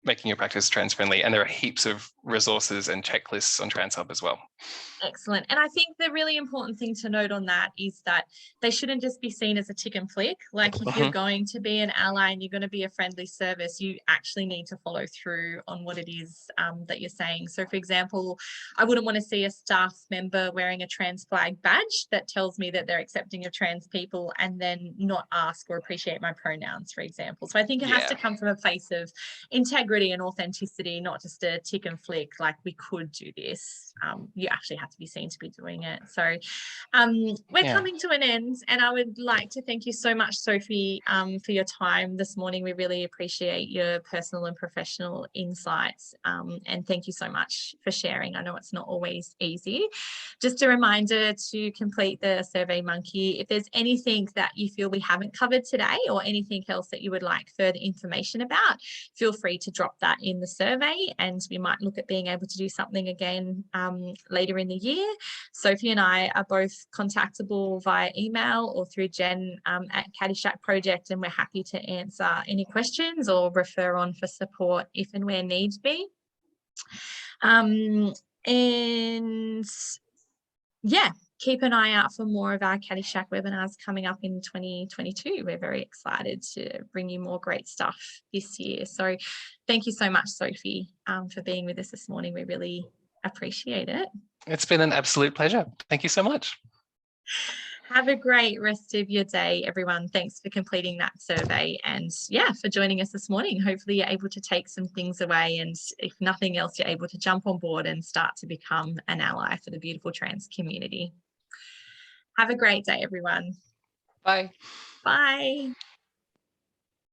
making your practice trans friendly, and there are heaps of resources and checklists on TransHub as well.
Excellent. And I think the really important thing to note on that is that they shouldn't just be seen as a tick and flick. If you're going to be an ally and you're going to be a friendly service, you actually need to follow through on what it is that you're saying. So for example, I wouldn't want to see a staff member wearing a trans flag badge that tells me that they're accepting of trans people and then not ask or appreciate my pronouns, for example. So I think it has to come from a place of integrity and authenticity, not just a tick and flick, we could do this. You actually have to be seen to be doing it. So we're coming to an end, and I would like to thank you so much, Sophie, for your time this morning. We really appreciate your personal and professional insights, and thank you so much for sharing. I know it's not always easy. Just a reminder to complete the Survey Monkey. If there's anything that you feel we haven't covered today or anything else that you would like further information about, feel free to drop that in the survey, and we might look at being able to do something again later in the year. Sophie and I are both contactable via email or through Jen at Caddyshack Project, and we're happy to answer any questions or refer on for support if and where needs be. And yeah, keep an eye out for more of our Caddyshack webinars coming up in 2022. We're very excited to bring you more great stuff this year. So thank you so much, Sophie, for being with us this morning. We really appreciate it.
It's been an absolute pleasure. Thank you so much.
Have a great rest of your day, everyone. Thanks for completing that survey, and for joining us this morning. Hopefully you're able to take some things away, and if nothing else, you're able to jump on board and start to become an ally for the beautiful trans community. Have a great day, everyone.
Bye.
Bye.